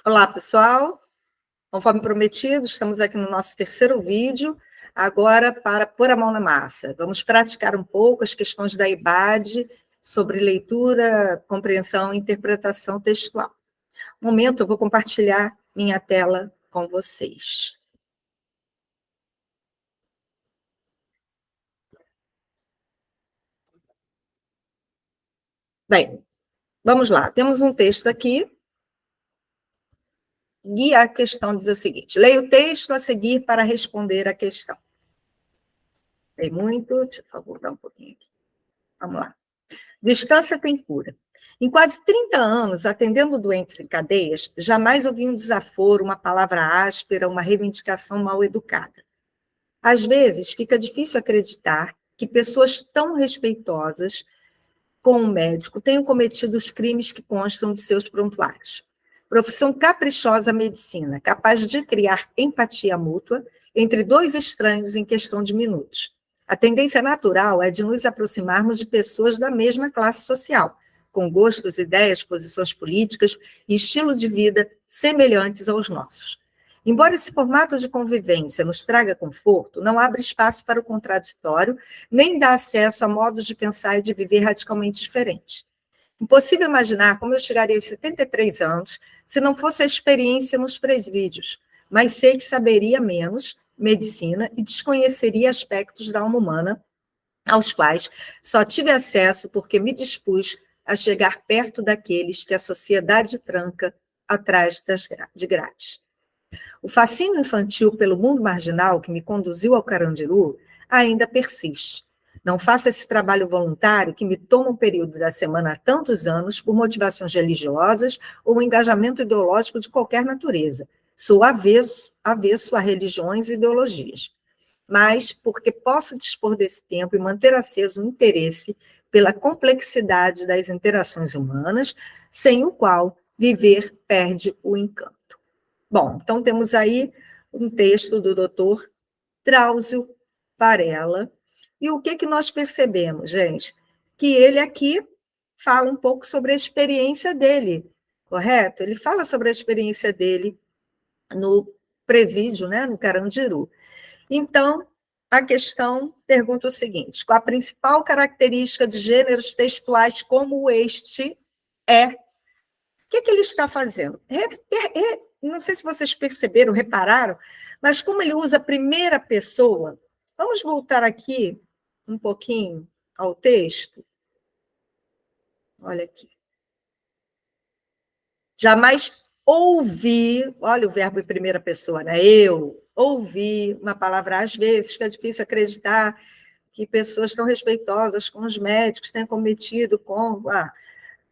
Olá, pessoal. Conforme prometido, estamos aqui no nosso terceiro vídeo, agora para pôr a mão na massa. Vamos praticar um pouco as questões da IBAD sobre leitura, compreensão e interpretação textual. No momento, eu vou compartilhar minha tela com vocês. Bem, vamos lá. Temos um texto aqui. E a questão diz o seguinte: leia o texto a seguir para responder a questão. Tem muito, deixa eu só voltar um pouquinho aqui. Vamos lá. Distância tem cura. Em quase 30 anos, atendendo doentes em cadeias, jamais ouvi um desaforo, uma palavra áspera, uma reivindicação mal educada. Às vezes, fica difícil acreditar que pessoas tão respeitosas com o médico tenham cometido os crimes que constam de seus prontuários. Profissão caprichosa a medicina, capaz de criar empatia mútua entre dois estranhos em questão de minutos. A tendência natural é de nos aproximarmos de pessoas da mesma classe social, com gostos, ideias, posições políticas e estilo de vida semelhantes aos nossos. Embora esse formato de convivência nos traga conforto, não abre espaço para o contraditório, nem dá acesso a modos de pensar e de viver radicalmente diferentes. Impossível imaginar como eu chegaria aos 73 anos se não fosse a experiência nos presídios, mas sei que saberia menos medicina e desconheceria aspectos da alma humana aos quais só tive acesso porque me dispus a chegar perto daqueles que a sociedade tranca atrás de grades. O fascínio infantil pelo mundo marginal que me conduziu ao Carandiru ainda persiste. Não faço esse trabalho voluntário que me toma um período da semana há tantos anos por motivações religiosas ou um engajamento ideológico de qualquer natureza. Sou avesso a religiões e ideologias. Mas porque posso dispor desse tempo e manter aceso o interesse pela complexidade das interações humanas, sem o qual viver perde o encanto. Bom, então temos aí um texto do doutor Drauzio Varela. E o que nós percebemos, gente? Que ele aqui fala um pouco sobre a experiência dele, correto? Ele fala sobre a experiência dele no presídio, né, no Carandiru. Então, a questão pergunta o seguinte: qual a principal característica de gêneros textuais como este é? O que ele está fazendo? Não sei se vocês perceberam, repararam, mas como ele usa a primeira pessoa, vamos voltar aqui um pouquinho ao texto. Olha aqui. Jamais ouvi, olha o verbo em primeira pessoa, né? Eu ouvi uma palavra, às vezes, fica difícil acreditar que pessoas tão respeitosas com os médicos tenham cometido com a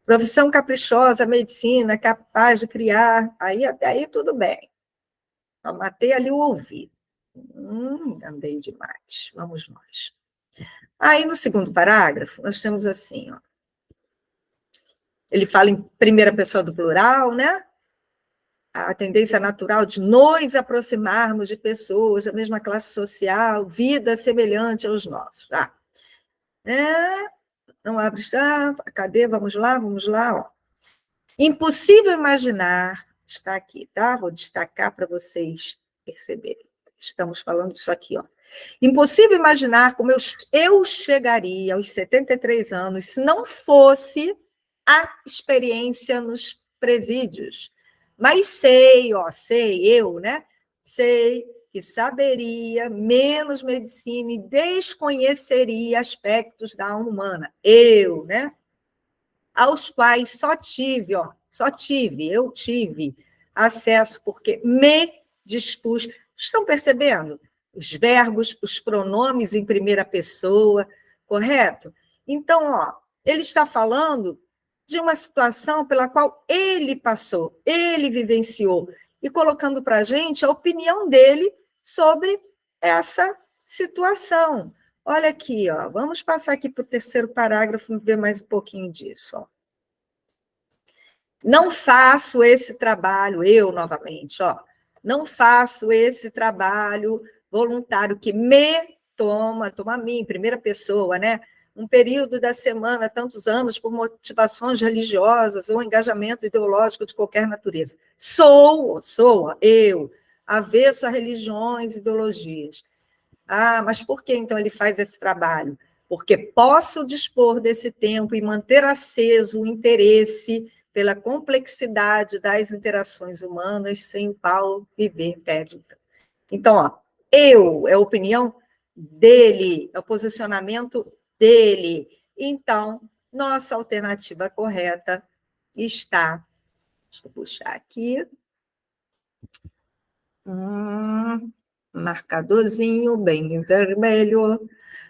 profissão caprichosa, medicina, capaz de criar, aí até aí tudo bem. Eu matei ali o ouvido. Andei demais. Vamos nós. Aí, no segundo parágrafo, nós temos assim, ó. Ele fala em primeira pessoa do plural, né? A tendência natural de nos aproximarmos de pessoas da mesma classe social, vida semelhante aos nossos. Não abre, cadê? Vamos lá, ó. Impossível imaginar, está aqui, tá? Vou destacar para vocês perceberem. Estamos falando disso aqui, ó. Impossível imaginar como eu chegaria aos 73 anos se não fosse a experiência nos presídios. Mas sei que saberia menos medicina e desconheceria aspectos da alma humana. Né? Aos quais eu tive acesso, porque me dispus. Estão percebendo? Os verbos, os pronomes em primeira pessoa, correto? Então, ó, ele está falando de uma situação pela qual ele passou, ele vivenciou, e colocando para a gente a opinião dele sobre essa situação. Olha aqui, ó, vamos passar aqui para o terceiro parágrafo e ver mais um pouquinho disso. Ó. Não faço esse trabalho, eu novamente, ó, não faço esse trabalho voluntário que me toma a mim, primeira pessoa, né? um período da semana, tantos anos, por motivações religiosas ou engajamento ideológico de qualquer natureza. Sou eu, avesso a religiões e ideologias. Mas por que, então, ele faz esse trabalho? Porque posso dispor desse tempo e manter aceso o interesse pela complexidade das interações humanas sem o qual viver pede. Então, eu é a opinião dele, é o posicionamento dele. Então, nossa alternativa correta está... Deixa eu puxar aqui. Marcadorzinho bem vermelho.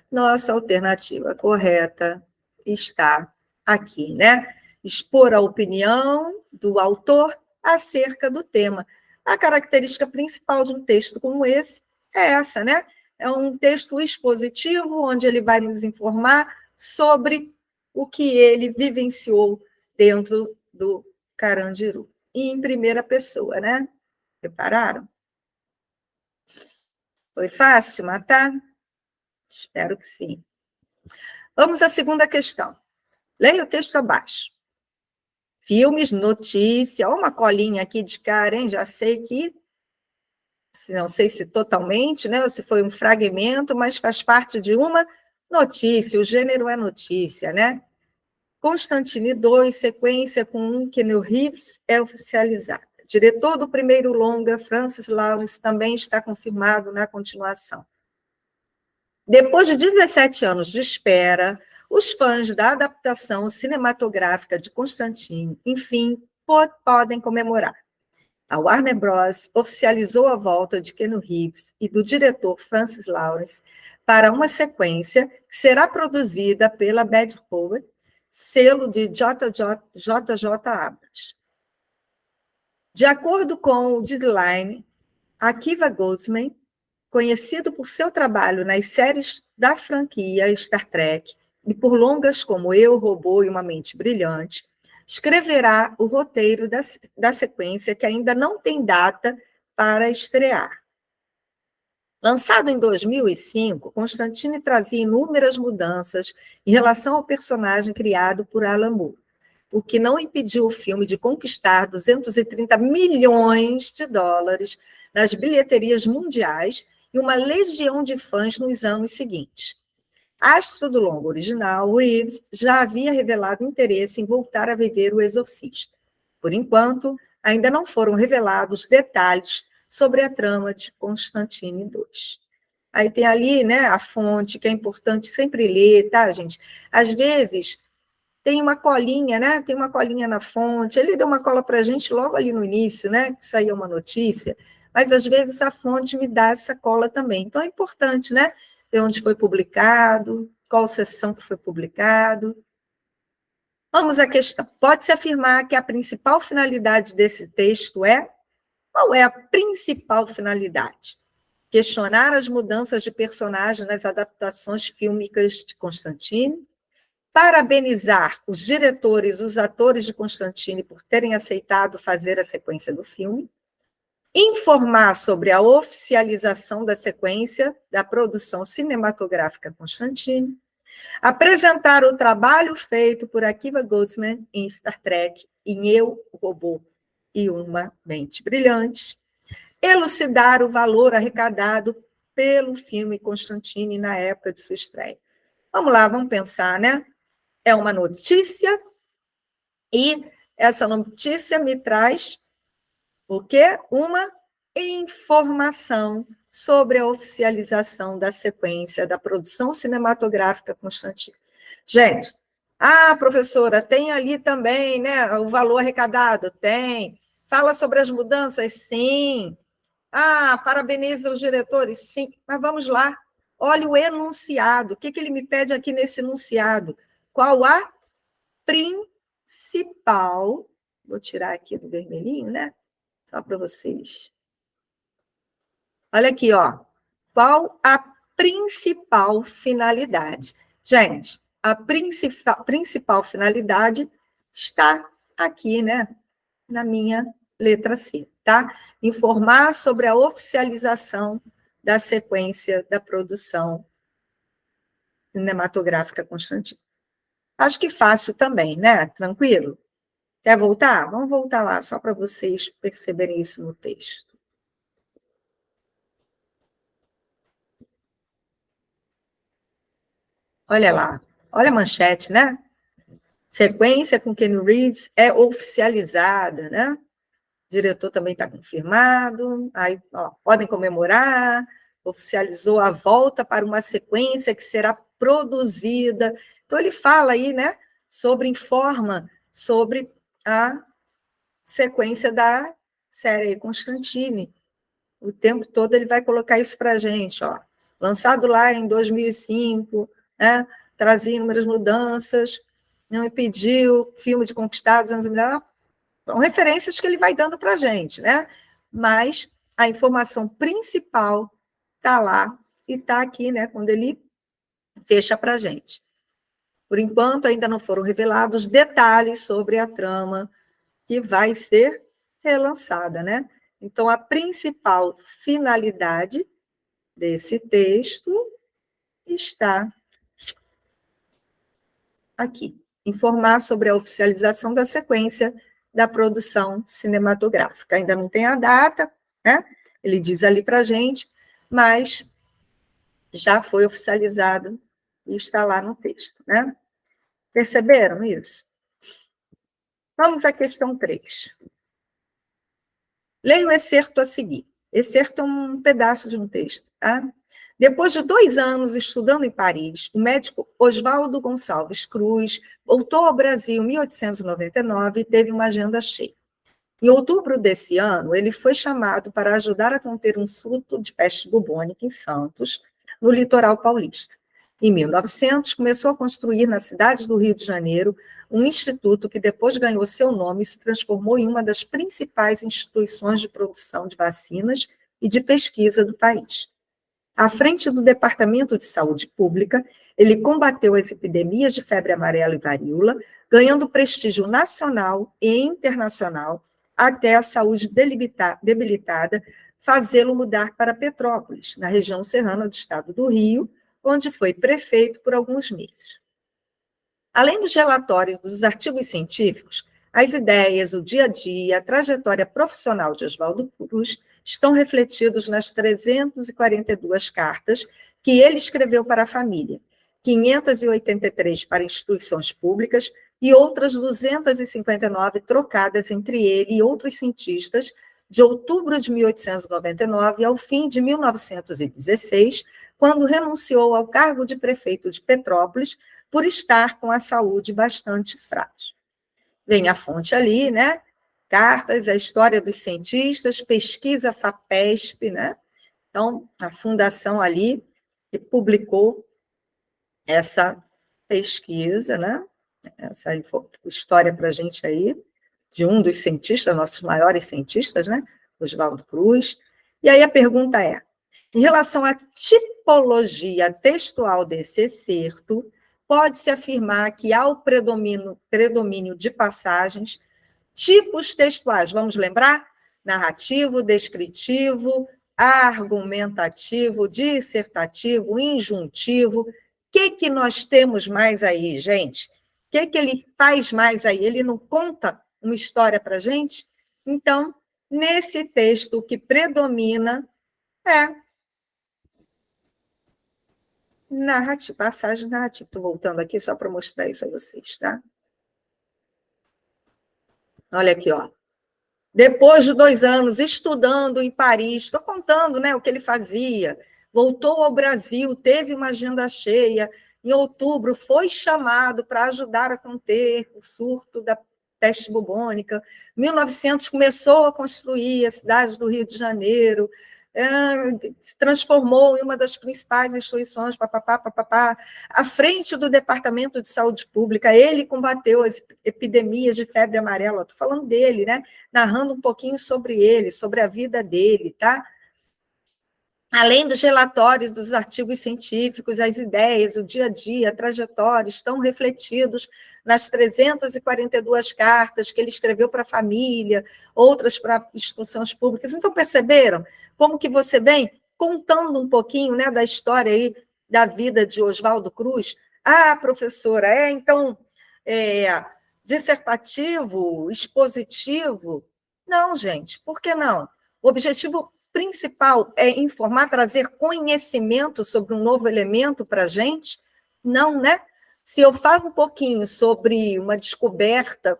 Nossa alternativa correta está aqui, né? Expor a opinião do autor acerca do tema. A característica principal de um texto como esse é essa, né? É um texto expositivo, onde ele vai nos informar sobre o que ele vivenciou dentro do Carandiru. E em primeira pessoa, né? Repararam? Foi fácil matar? Espero que sim. Vamos à segunda questão. Leia o texto abaixo. Filmes, notícia, uma colinha aqui de cara, hein? Já sei que, não sei se totalmente, né? Ou se foi um fragmento, mas faz parte de uma notícia, o gênero é notícia, né? Constantine 2, sequência com Keanu Reeves, é oficializada. Diretor do primeiro longa, Francis Lawrence, também está confirmado na continuação. Depois de 17 anos de espera, os fãs da adaptação cinematográfica de Constantine, enfim, podem comemorar. A Warner Bros. Oficializou a volta de Keanu Reeves e do diretor Francis Lawrence para uma sequência que será produzida pela Bad Howard, selo de JJ Abrams. De acordo com o Deadline, Akiva Goldsman, conhecido por seu trabalho nas séries da franquia Star Trek e por longas como Eu, Robô e Uma Mente Brilhante, escreverá o roteiro da sequência, que ainda não tem data para estrear. Lançado em 2005, Constantine trazia inúmeras mudanças em relação ao personagem criado por Alan Moore, o que não impediu o filme de conquistar 230 milhões de dólares nas bilheterias mundiais e uma legião de fãs nos anos seguintes. Astro do longo original, Reeves já havia revelado interesse em voltar a viver O Exorcista. Por enquanto, ainda não foram revelados detalhes sobre a trama de Constantine 2. Aí tem ali, né, a fonte, que é importante sempre ler, tá, gente? Às vezes, tem uma colinha, né? Tem uma colinha na fonte. Ele deu uma cola para a gente logo ali no início, né? Isso aí é uma notícia. Mas, às vezes, a fonte me dá essa cola também. Então, é importante, né? Ver onde foi publicado, qual seção que foi publicado. Vamos à questão. Pode-se afirmar que a principal finalidade desse texto é... Qual é a principal finalidade? Questionar as mudanças de personagem nas adaptações fílmicas de Constantine, parabenizar os diretores, os atores de Constantine por terem aceitado fazer a sequência do filme, informar sobre a oficialização da sequência da produção cinematográfica Constantine, apresentar o trabalho feito por Akiva Goldsman em Star Trek, em Eu, Robô e Uma Mente Brilhante, elucidar o valor arrecadado pelo filme Constantine na época de sua estreia. Vamos lá, vamos pensar, né? É uma notícia e essa notícia me traz o quê? Uma informação sobre a oficialização da sequência da produção cinematográfica Constantine. Gente, professora, tem ali também, né, o valor arrecadado? Tem. Fala sobre as mudanças? Sim. Parabeniza os diretores? Sim. Mas vamos lá. Olha o enunciado. O que ele me pede aqui nesse enunciado? Qual a principal... Vou tirar aqui do vermelhinho, né? Só para vocês. Olha aqui, ó. Qual a principal finalidade? Gente, a principal finalidade está aqui, né? Na minha letra C, tá? Informar sobre a oficialização da sequência da produção cinematográfica Constantino. Acho que fácil também, né? Tranquilo? Quer voltar? Vamos voltar lá, só para vocês perceberem isso no texto. Olha lá, olha a manchete, né? Sequência com Keanu Reeves é oficializada, né? O diretor também está confirmado, aí ó, podem comemorar, oficializou a volta para uma sequência que será produzida. Então, ele fala aí, né, informa sobre a sequência da série Constantine. O tempo todo ele vai colocar isso para a gente, ó. Lançado lá em 2005, né, trazia inúmeras mudanças, não impediu, filme de conquistados, são referências que ele vai dando para a gente, né? Mas a informação principal está lá e está aqui, né? Quando ele fecha para a gente. Por enquanto, ainda não foram revelados detalhes sobre a trama que vai ser relançada, né? Então, a principal finalidade desse texto está aqui. Informar sobre a oficialização da sequência da produção cinematográfica. Ainda não tem a data, né? Ele diz ali para a gente, mas já foi oficializado e está lá no texto, né? Perceberam isso? Vamos à questão 3. Leia o excerto a seguir. Excerto é um pedaço de um texto, tá? Depois de 2 anos estudando em Paris, o médico Oswaldo Gonçalves Cruz voltou ao Brasil em 1899 e teve uma agenda cheia. Em outubro desse ano, ele foi chamado para ajudar a conter um surto de peste bubônica em Santos, no litoral paulista. Em 1900, começou a construir na cidade do Rio de Janeiro um instituto que depois ganhou seu nome e se transformou em uma das principais instituições de produção de vacinas e de pesquisa do país. À frente do Departamento de Saúde Pública, ele combateu as epidemias de febre amarela e varíola, ganhando prestígio nacional e internacional, até a saúde debilitada fazê-lo mudar para Petrópolis, na região serrana do estado do Rio, onde foi prefeito por alguns meses. Além dos relatórios dos artigos científicos, as ideias, o dia a dia, a trajetória profissional de Oswaldo Cruz estão refletidos nas 342 cartas que ele escreveu para a família, 583 para instituições públicas e outras 259 trocadas entre ele e outros cientistas de outubro de 1899 ao fim de 1916, quando renunciou ao cargo de prefeito de Petrópolis por estar com a saúde bastante frágil. Vem a fonte ali, né? Cartas, a história dos cientistas, pesquisa FAPESP, né? Então, a fundação ali que publicou essa pesquisa, né? Essa história para a gente aí, de um dos cientistas, nossos maiores cientistas, né? Oswaldo Cruz. E aí a pergunta é, em relação à tipologia textual desse excerto, pode-se afirmar que há o predomínio de passagens, tipos textuais, vamos lembrar? Narrativo, descritivo, argumentativo, dissertativo, injuntivo. O que nós temos mais aí, gente? O que ele faz mais aí? Ele não conta uma história para a gente? Então, nesse texto, o que predomina é narrativa, passagem narrativa. Estou voltando aqui só para mostrar isso a vocês, tá? Olha aqui, ó. Depois de 2 anos estudando em Paris, estou contando, né, o que ele fazia, voltou ao Brasil, teve uma agenda cheia, em outubro foi chamado para ajudar a conter o surto da peste bubônica, 1900 começou a construir a cidade do Rio de Janeiro, se transformou em uma das principais instituições, à frente do Departamento de Saúde Pública, ele combateu as epidemias de febre amarela, estou falando dele, né? Narrando um pouquinho sobre ele, sobre a vida dele, tá? Além dos relatórios dos artigos científicos, as ideias, o dia a dia, a trajetória estão refletidos nas 342 cartas que ele escreveu para a família, outras para instituições públicas. Então, perceberam como que você vem contando um pouquinho, né, da história aí da vida de Oswaldo Cruz? Ah, professora, então, dissertativo, expositivo? Não, gente, por que não? O objetivo principal é informar, trazer conhecimento sobre um novo elemento para a gente? Não, né? Se eu falo um pouquinho sobre uma descoberta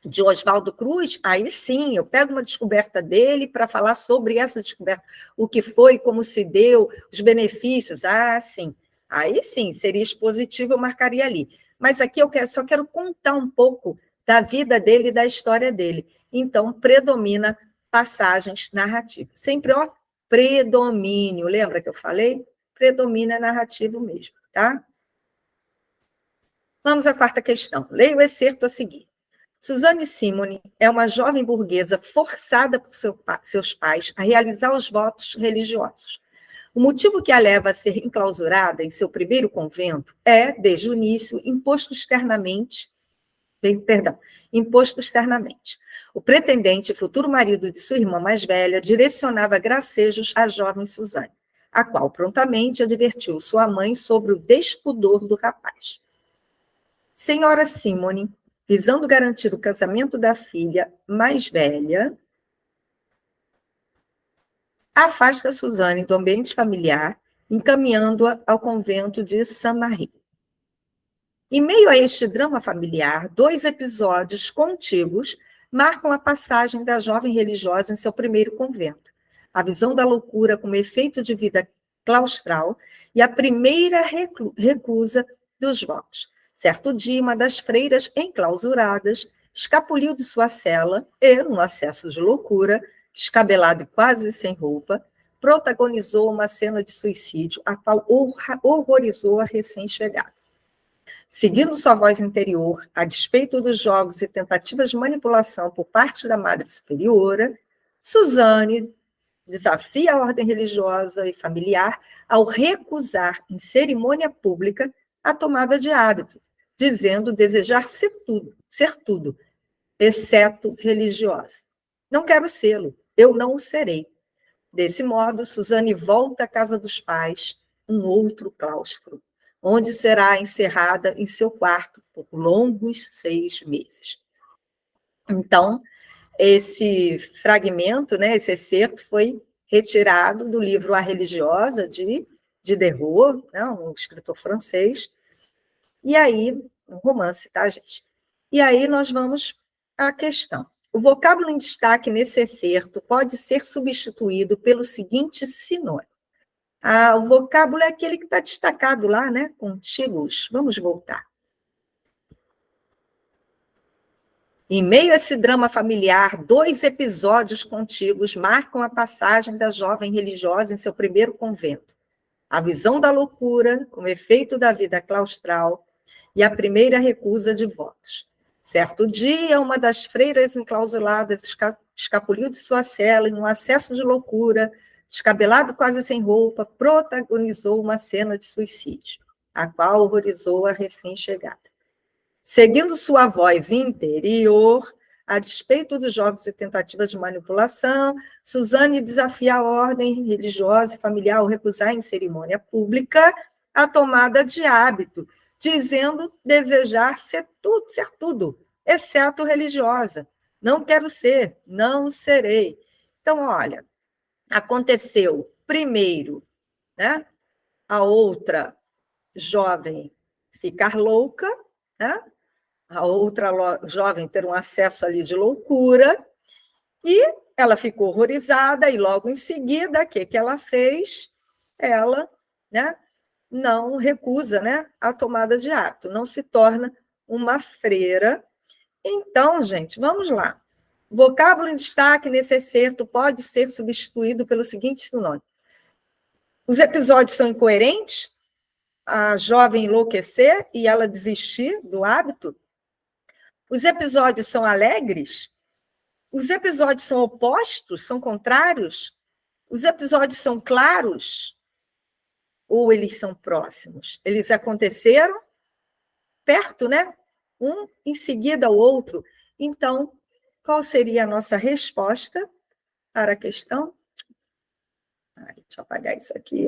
de Oswaldo Cruz, aí sim, eu pego uma descoberta dele para falar sobre essa descoberta, o que foi, como se deu, os benefícios, sim. Aí sim, seria expositivo, eu marcaria ali. Mas aqui só quero contar um pouco da vida dele e da história dele. Então, predomina passagens narrativas. Sempre, predomínio. Lembra que eu falei? Predomina narrativo mesmo, tá? Vamos à quarta questão. Leia o excerto a seguir. Suzanne Simone é uma jovem burguesa forçada por seus pais a realizar os votos religiosos. O motivo que a leva a ser enclausurada em seu primeiro convento é, desde o início, imposto externamente. O pretendente e futuro marido de sua irmã mais velha direcionava gracejos à jovem Suzanne, a qual prontamente advertiu sua mãe sobre o despudor do rapaz. Senhora Simone, visando garantir o casamento da filha mais velha, afasta Suzanne do ambiente familiar, encaminhando-a ao convento de Saint-Marie. Em meio a este drama familiar, 2 episódios contíguos marcam a passagem da jovem religiosa em seu primeiro convento, a visão da loucura como efeito de vida claustral e a primeira recusa dos votos. Certo dia, uma das freiras enclausuradas escapuliu de sua cela e, num acesso de loucura, descabelado e quase sem roupa, protagonizou uma cena de suicídio, a qual horrorizou a recém-chegada. Seguindo sua voz interior, a despeito dos jogos e tentativas de manipulação por parte da Madre Superiora, Suzanne desafia a ordem religiosa e familiar ao recusar, em cerimônia pública, a tomada de hábito, dizendo desejar ser tudo, exceto religiosa. Não quero sê-lo, eu não o serei. Desse modo, Suzanne volta à casa dos pais, um outro claustro, onde será encerrada em seu quarto por longos 6 meses. Então, esse fragmento, né, esse excerto, foi retirado do livro A Religiosa, de Diderot, né, um escritor francês, e aí, um romance, tá, gente? E aí nós vamos à questão. O vocábulo em destaque nesse excerto pode ser substituído pelo seguinte sinônimo. O vocábulo é aquele que está destacado lá, né? Contíguos. Vamos voltar. Em meio a esse drama familiar, 2 episódios contíguos marcam a passagem da jovem religiosa em seu primeiro convento. A visão da loucura, como efeito da vida claustral, e a primeira recusa de votos. Certo dia, uma das freiras enclausuradas escapuliu de sua cela em um acesso de loucura, descabelado quase sem roupa, protagonizou uma cena de suicídio, a qual horrorizou a recém-chegada. Seguindo sua voz interior, a despeito dos jogos e tentativas de manipulação, Suzanne desafia a ordem religiosa e familiar ao recusar em cerimônia pública a tomada de hábito, dizendo desejar ser tudo, exceto religiosa. Não quero ser, não serei. Então, olha, aconteceu primeiro, né, a outra jovem ficar louca, né, a outra jovem ter um acesso ali de loucura, e ela ficou horrorizada, e logo em seguida, o que ela fez? Ela, né, não recusa, né, a tomada de hábito, não se torna uma freira. Então, gente, vamos lá. O vocábulo em destaque nesse excerto pode ser substituído pelo seguinte sinônimo. Os episódios são incoerentes, a jovem enlouquecer e ela desistir do hábito. Os episódios são alegres, os episódios são opostos, são contrários, os episódios são claros, ou eles são próximos? Eles aconteceram perto, né? Um em seguida ao outro. Então, qual seria a nossa resposta para a questão? Deixa eu apagar isso aqui.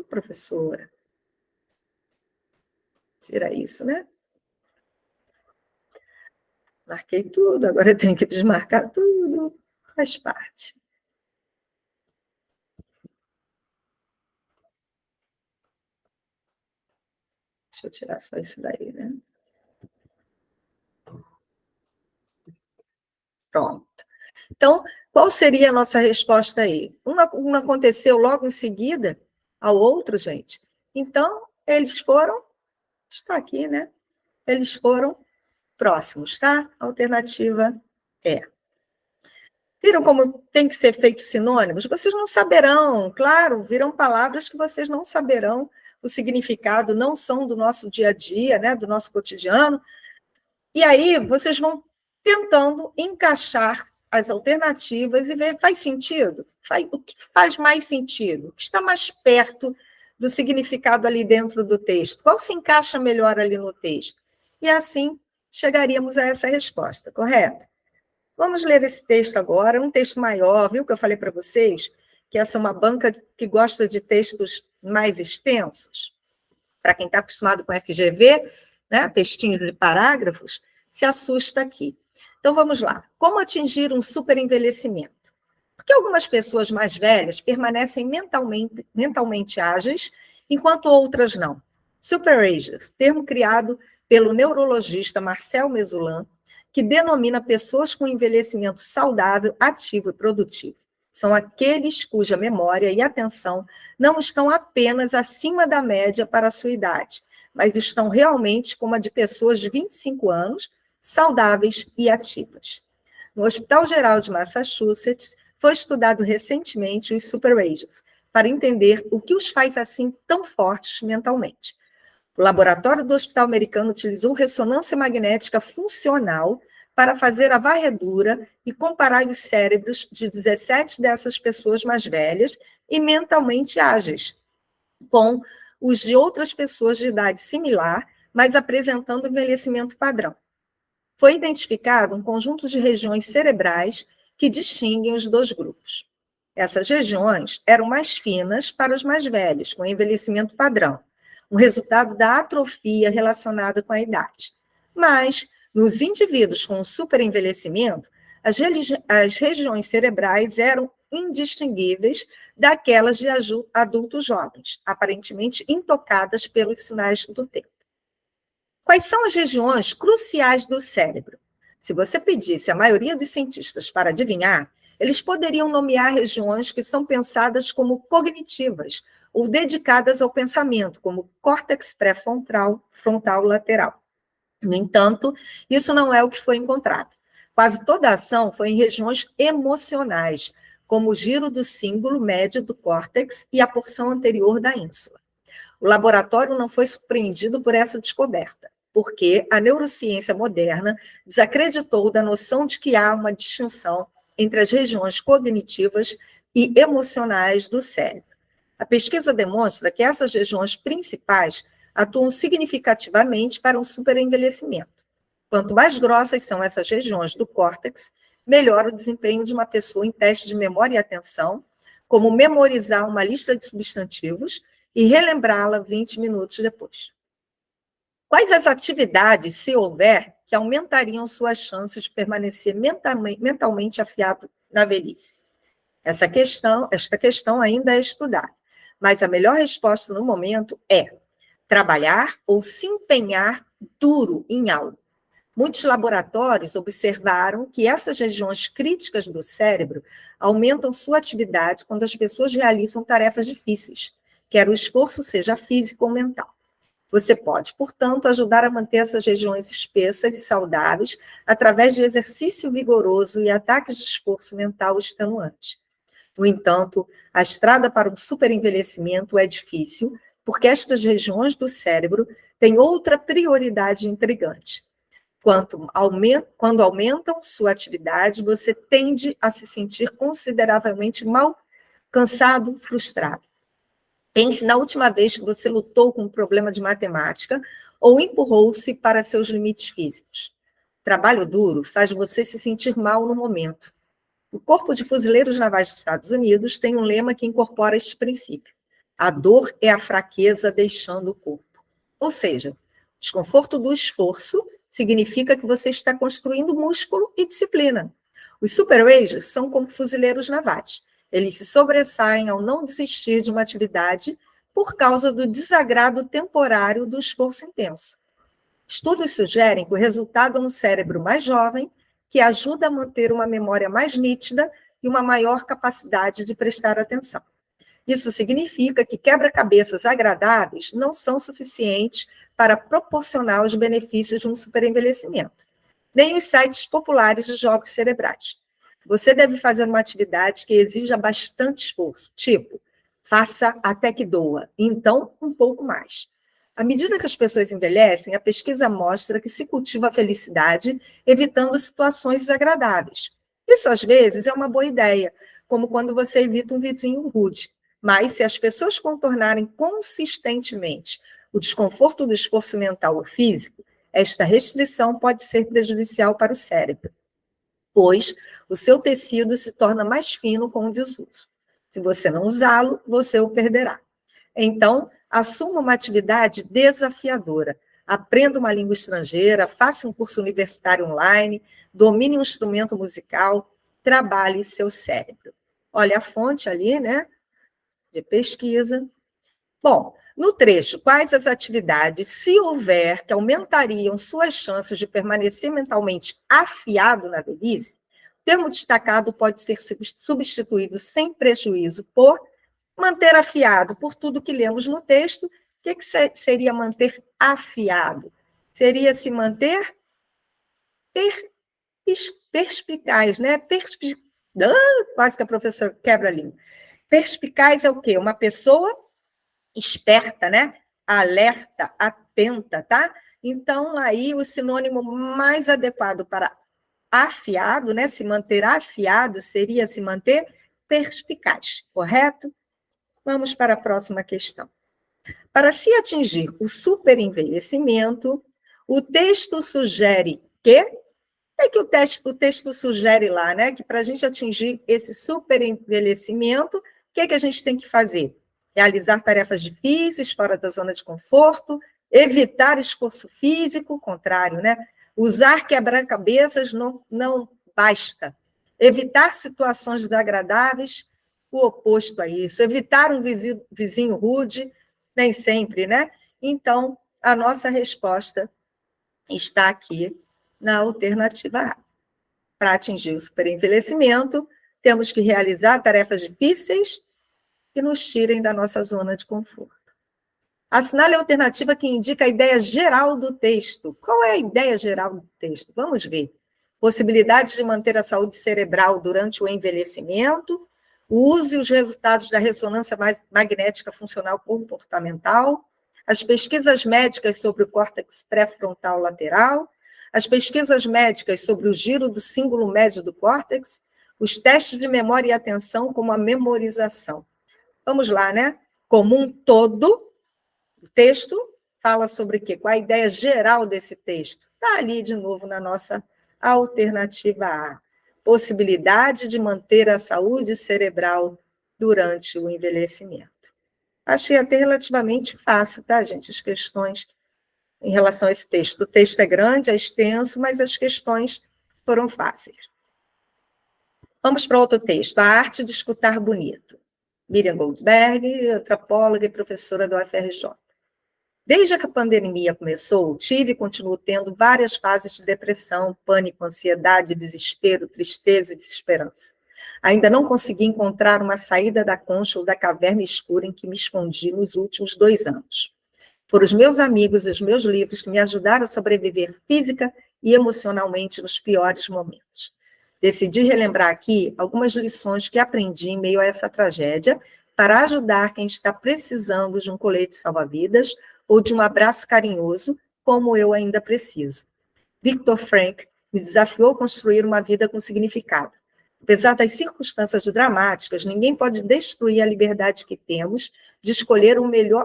Professora. Tira isso, né? Marquei tudo, agora eu tenho que desmarcar tudo. Faz parte. Deixa eu tirar só isso daí, né? Pronto. Então, qual seria a nossa resposta aí? Uma aconteceu logo em seguida ao outro, gente. Então, eles foram, está aqui, né? Eles foram próximos, tá? A alternativa é. Viram como tem que ser feito sinônimos? Vocês não saberão, claro, viram palavras que vocês não saberão o significado, não são do nosso dia a dia, né? Do nosso cotidiano. E aí vocês vão tentando encaixar as alternativas e ver, faz sentido? O que faz mais sentido? O que está mais perto do significado ali dentro do texto? Qual se encaixa melhor ali no texto? E assim chegaríamos a essa resposta, correto? Vamos ler esse texto agora, um texto maior, viu que eu falei para vocês? Que essa é uma banca que gosta de textos mais extensos. Para quem está acostumado com FGV, né, textinhos de parágrafos, se assusta aqui. Então, vamos lá. Como atingir um superenvelhecimento? Porque algumas pessoas mais velhas permanecem mentalmente ágeis, enquanto outras não. Superages, termo criado pelo neurologista Marcel Mesulan, que denomina pessoas com envelhecimento saudável, ativo e produtivo. São aqueles cuja memória e atenção não estão apenas acima da média para a sua idade, mas estão realmente como a de pessoas de 25 anos, saudáveis e ativas. No Hospital Geral de Massachusetts, foi estudado recentemente os superages, para entender o que os faz assim tão fortes mentalmente. O laboratório do Hospital Americano utilizou ressonância magnética funcional para fazer a varredura e comparar os cérebros de 17 dessas pessoas mais velhas e mentalmente ágeis, com os de outras pessoas de idade similar, mas apresentando envelhecimento padrão. Foi identificado um conjunto de regiões cerebrais que distinguem os dois grupos. Essas regiões eram mais finas para os mais velhos, com envelhecimento padrão, um resultado da atrofia relacionada com a idade. Mas, nos indivíduos com superenvelhecimento, as regiões cerebrais eram indistinguíveis daquelas de adultos jovens, aparentemente intocadas pelos sinais do tempo. Quais são as regiões cruciais do cérebro? Se você pedisse a maioria dos cientistas para adivinhar, eles poderiam nomear regiões que são pensadas como cognitivas ou dedicadas ao pensamento, como córtex pré-frontal, frontal lateral. No entanto, isso não é o que foi encontrado. Quase toda a ação foi em regiões emocionais, como o giro do símbolo médio do córtex e a porção anterior da ínsula. O laboratório não foi surpreendido por essa descoberta, porque a neurociência moderna desacreditou da noção de que há uma distinção entre as regiões cognitivas e emocionais do cérebro. A pesquisa demonstra que essas regiões principais atuam significativamente para um superenvelhecimento. Quanto mais grossas são essas regiões do córtex, melhor o desempenho de uma pessoa em teste de memória e atenção, como memorizar uma lista de substantivos e relembrá-la 20 minutos depois. Quais as atividades, se houver, que aumentariam suas chances de permanecer mentalmente afiado na velhice? Esta questão ainda é estudada, mas a melhor resposta no momento é trabalhar ou se empenhar duro em algo. Muitos laboratórios observaram que essas regiões críticas do cérebro aumentam sua atividade quando as pessoas realizam tarefas difíceis, quer o esforço seja físico ou mental. Você pode, portanto, ajudar a manter essas regiões espessas e saudáveis através de exercício vigoroso e ataques de esforço mental extenuante. No entanto, a estrada para um superenvelhecimento é difícil, porque estas regiões do cérebro têm outra prioridade intrigante. Quando aumentam sua atividade, você tende a se sentir consideravelmente mal, cansado, frustrado. Pense na última vez que você lutou com um problema de matemática ou empurrou-se para seus limites físicos. Trabalho duro faz você se sentir mal no momento. O Corpo de Fuzileiros Navais dos Estados Unidos tem um lema que incorpora este princípio. A dor é a fraqueza deixando o corpo. Ou seja, Desconforto do esforço significa que você está construindo músculo e disciplina. Os super rangers são como fuzileiros navais. Eles se sobressaem ao não desistir de uma atividade por causa do desagrado temporário do esforço intenso. Estudos sugerem que o resultado é um cérebro mais jovem, que ajuda a manter uma memória mais nítida e uma maior capacidade de prestar atenção. Isso significa que quebra-cabeças agradáveis não são suficientes para proporcionar os benefícios de um superenvelhecimento, nem os sites populares de jogos cerebrais. Você deve fazer uma atividade que exija bastante esforço, tipo, faça até que doa, então um pouco mais. À medida que as pessoas envelhecem, a pesquisa mostra que se cultiva a felicidade, evitando situações desagradáveis. Isso, às vezes, é uma boa ideia, como quando você evita um vizinho rude. Mas, se as pessoas contornarem consistentemente o desconforto do esforço mental ou físico, esta restrição pode ser prejudicial para o cérebro, pois o seu tecido se torna mais fino com o desuso. Se você não usá-lo, você o perderá. Então, assuma uma atividade desafiadora. Aprenda uma língua estrangeira, faça um curso universitário online, domine um instrumento musical, trabalhe seu cérebro. Olha a fonte ali, né, de pesquisa. Bom, no trecho, quais as atividades, se houver, que aumentariam suas chances de permanecer mentalmente afiado na velhice, o termo destacado pode ser substituído sem prejuízo por manter afiado, por tudo que lemos no texto. O que seria manter afiado? Seria se manter perspicaz, né? Quase que a professora quebra a língua. Perspicaz é o quê? Uma pessoa esperta, né? Alerta, atenta, tá? Então, aí, o sinônimo mais adequado para afiado, né? Se manter afiado seria se manter perspicaz, correto? Vamos para a próxima questão. Para se atingir o superenvelhecimento, o texto sugere que... É que o texto sugere lá, né? Que para a gente atingir esse superenvelhecimento, o que a gente tem que fazer? Realizar tarefas difíceis, fora da zona de conforto, evitar esforço físico, contrário, né? Usar quebra-cabeças não basta. Evitar situações desagradáveis, o oposto a isso. Evitar um vizinho rude, nem sempre, né? Então, a nossa resposta está aqui na alternativa A. Para atingir o superenvelhecimento, temos que realizar tarefas difíceis que nos tirem da nossa zona de conforto. Assinale a alternativa que indica a ideia geral do texto. Qual é a ideia geral do texto? Vamos ver. Possibilidade de manter a saúde cerebral durante o envelhecimento, o uso e os resultados da ressonância magnética funcional comportamental, as pesquisas médicas sobre o córtex pré-frontal lateral, as pesquisas médicas sobre o giro do símbolo médio do córtex, os testes de memória e atenção, como a memorização. Vamos lá, né? Como um todo, o texto fala sobre o quê? Qual a ideia geral desse texto? Está ali, de novo, na nossa alternativa A. Possibilidade de manter a saúde cerebral durante o envelhecimento. Achei até relativamente fácil, tá, gente? As questões em relação a esse texto. O texto é grande, é extenso, mas as questões foram fáceis. Vamos para outro texto. A arte de escutar bonito. Miriam Goldberg, antropóloga e professora do UFRJ. Desde que a pandemia começou, tive e continuo tendo várias fases de depressão, pânico, ansiedade, desespero, tristeza e desesperança. Ainda não consegui encontrar uma saída da concha ou da caverna escura em que me escondi nos últimos 2 anos. Foram os meus amigos e os meus livros que me ajudaram a sobreviver física e emocionalmente nos piores momentos. Decidi relembrar aqui algumas lições que aprendi em meio a essa tragédia para ajudar quem está precisando de um colete salva-vidas ou de um abraço carinhoso, como eu ainda preciso. Viktor Frankl me desafiou a construir uma vida com significado. Apesar das circunstâncias dramáticas, ninguém pode destruir a liberdade que temos de escolher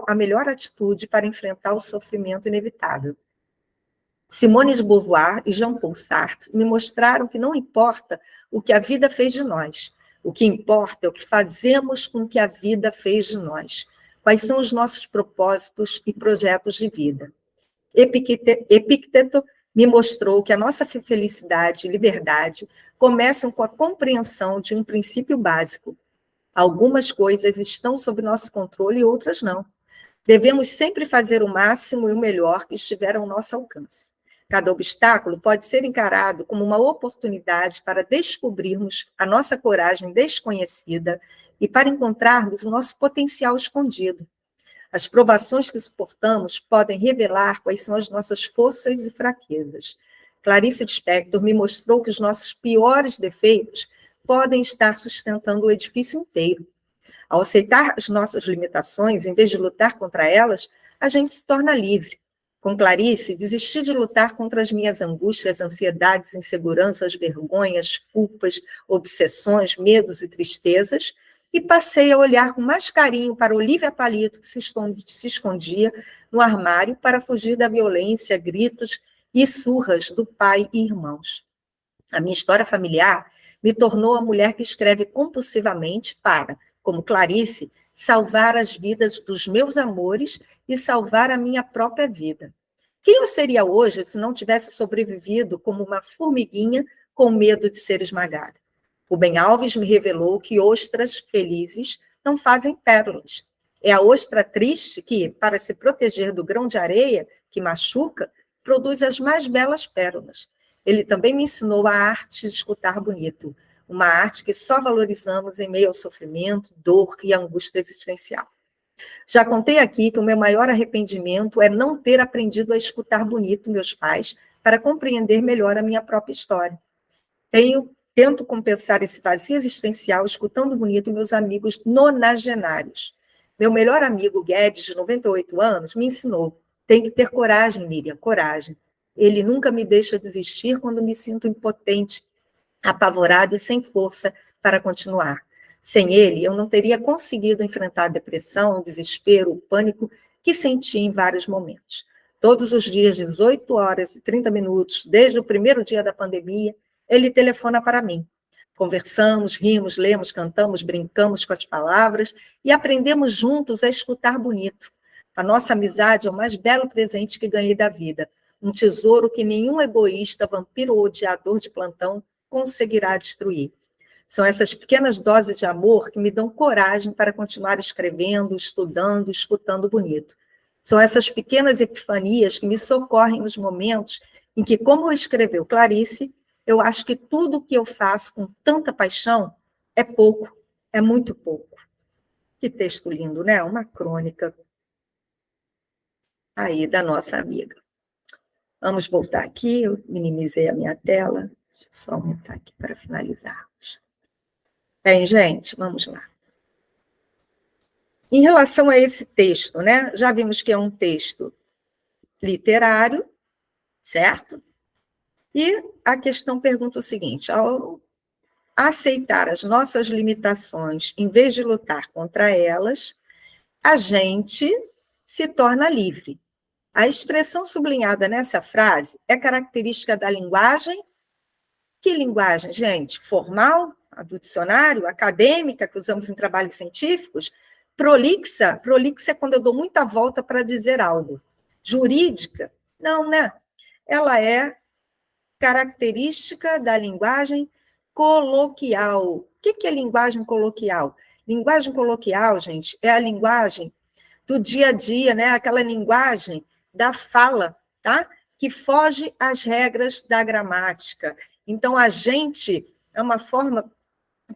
a melhor atitude para enfrentar o sofrimento inevitável. Simone de Beauvoir e Jean-Paul Sartre me mostraram que não importa o que a vida fez de nós, o que importa é o que fazemos com o que a vida fez de nós. Quais são os nossos propósitos e projetos de vida? Epicteto me mostrou que a nossa felicidade e liberdade começam com a compreensão de um princípio básico. Algumas coisas estão sob nosso controle e outras não. Devemos sempre fazer o máximo e o melhor que estiver ao nosso alcance. Cada obstáculo pode ser encarado como uma oportunidade para descobrirmos a nossa coragem desconhecida e para encontrarmos o nosso potencial escondido. As provações que suportamos podem revelar quais são as nossas forças e fraquezas. Clarice Lispector me mostrou que os nossos piores defeitos podem estar sustentando o edifício inteiro. Ao aceitar as nossas limitações, em vez de lutar contra elas, a gente se torna livre. Com Clarice, desisti de lutar contra as minhas angústias, ansiedades, inseguranças, vergonhas, culpas, obsessões, medos e tristezas, e passei a olhar com mais carinho para Olivia Palito, que se escondia no armário para fugir da violência, gritos e surras do pai e irmãos. A minha história familiar me tornou a mulher que escreve compulsivamente para, como Clarice, salvar as vidas dos meus amores e salvar a minha própria vida. Quem eu seria hoje se não tivesse sobrevivido como uma formiguinha com medo de ser esmagada? Rubem Alves me revelou que ostras felizes não fazem pérolas. É a ostra triste que, para se proteger do grão de areia que machuca, produz as mais belas pérolas. Ele também me ensinou a arte de escutar bonito, uma arte que só valorizamos em meio ao sofrimento, dor e angústia existencial. Já contei aqui que o meu maior arrependimento é não ter aprendido a escutar bonito meus pais para compreender melhor a minha própria história. Tento compensar esse vazio existencial escutando bonito meus amigos nonagenários. Meu melhor amigo Guedes, de 98 anos, me ensinou: tem que ter coragem, Miriam, coragem. Ele nunca me deixa desistir quando me sinto impotente, apavorada e sem força para continuar. Sem ele, eu não teria conseguido enfrentar a depressão, o desespero, o pânico que senti em vários momentos. Todos os dias, 18 horas e 30 minutos, desde o primeiro dia da pandemia, ele telefona para mim. Conversamos, rimos, lemos, cantamos, brincamos com as palavras e aprendemos juntos a escutar bonito. A nossa amizade é o mais belo presente que ganhei da vida, um tesouro que nenhum egoísta, vampiro ou odiador de plantão conseguirá destruir. São essas pequenas doses de amor que me dão coragem para continuar escrevendo, estudando, escutando bonito. São essas pequenas epifanias que me socorrem nos momentos em que, como escreveu Clarice, eu acho que tudo o que eu faço com tanta paixão é pouco, é muito pouco. Que texto lindo, né? Uma crônica aí da nossa amiga. Vamos voltar aqui, eu minimizei a minha tela. Deixa eu só aumentar aqui para finalizarmos. Bem, gente, vamos lá. Em relação a esse texto, né? Já vimos que é um texto literário, certo? E a questão pergunta o seguinte: ao aceitar as nossas limitações, em vez de lutar contra elas, a gente se torna livre. A expressão sublinhada nessa frase é característica da linguagem. Que linguagem, gente? Formal, a do dicionário, acadêmica, que usamos em trabalhos científicos? Prolixa? Prolixa é quando eu dou muita volta para dizer algo. Jurídica? Não, né? Ela é característica da linguagem coloquial. O que é linguagem coloquial? Linguagem coloquial, gente, é a linguagem do dia a dia, né? Aquela linguagem da fala, tá? Que foge às regras da gramática. Então, a gente é uma forma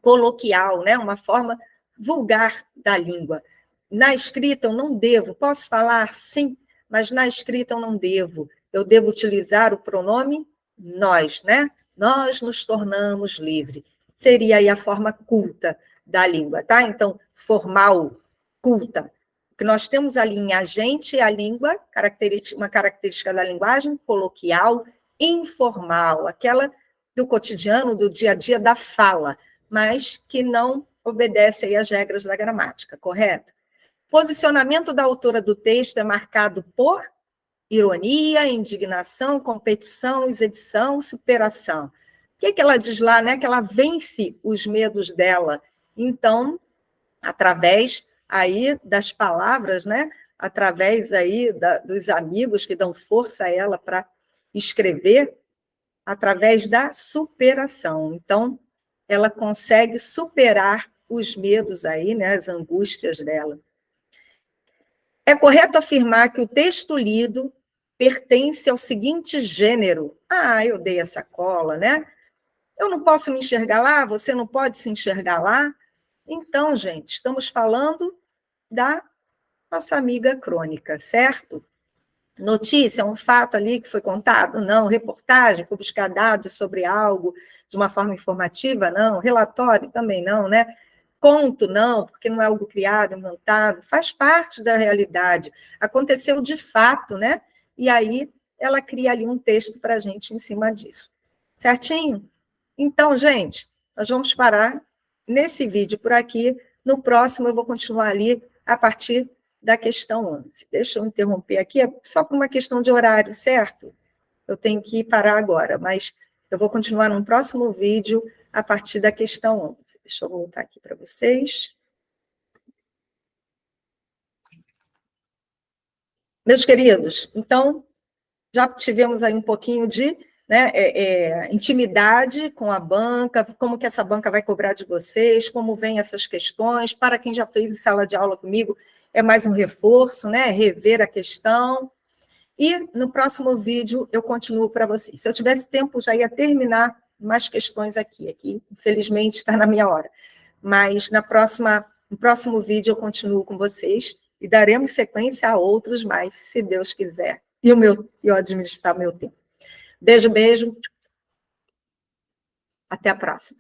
coloquial, né? Uma forma vulgar da língua. Na escrita, eu não devo. Posso falar sim, mas na escrita eu não devo. Eu devo utilizar o pronome nós, né? Nós nos tornamos livres. Seria aí a forma culta da língua, tá? Então, formal, culta. Que nós temos ali em a gente e a língua, uma característica da linguagem coloquial, informal, aquela do cotidiano, do dia a dia, da fala, mas que não obedece aí às regras da gramática, correto? Posicionamento da autora do texto é marcado por ironia, indignação, competição, exibição, superação. O que ela diz lá, né? Que ela vence os medos dela. Então, através aí das palavras, né? através aí dos amigos que dão força a ela para escrever, através da superação. Então, ela consegue superar os medos aí, né, as angústias dela. É correto afirmar que o texto lido pertence ao seguinte gênero. Ah, eu dei essa cola, né? Eu não posso me enxergar lá, você não pode se enxergar lá. Então, gente, estamos falando da nossa amiga crônica, certo? Notícia, um fato ali que foi contado? Não. Reportagem, foi buscar dados sobre algo de uma forma informativa? Não. Relatório? Também não, né? Conto? Não, porque não é algo criado, montado. Faz parte da realidade. Aconteceu de fato, né? E aí ela cria ali um texto para a gente em cima disso. Certinho? Então, gente, nós vamos parar nesse vídeo por aqui. No próximo eu vou continuar ali a partir da questão 11. Deixa eu interromper aqui, é só por uma questão de horário, certo? Eu tenho que parar agora, mas eu vou continuar no próximo vídeo a partir da questão 11. Deixa eu voltar aqui para vocês. Meus queridos, então, já tivemos aí um pouquinho de intimidade com a banca, como que essa banca vai cobrar de vocês, como vêm essas questões. Para quem já fez em sala de aula comigo, é mais um reforço, né? Rever a questão. E no próximo vídeo eu continuo para vocês. Se eu tivesse tempo, já ia terminar mais questões aqui. Infelizmente, está na minha hora. Mas no próximo vídeo eu continuo com vocês e daremos sequência a outros mais, se Deus quiser. E eu administrar meu tempo. Beijo, beijo. Até a próxima.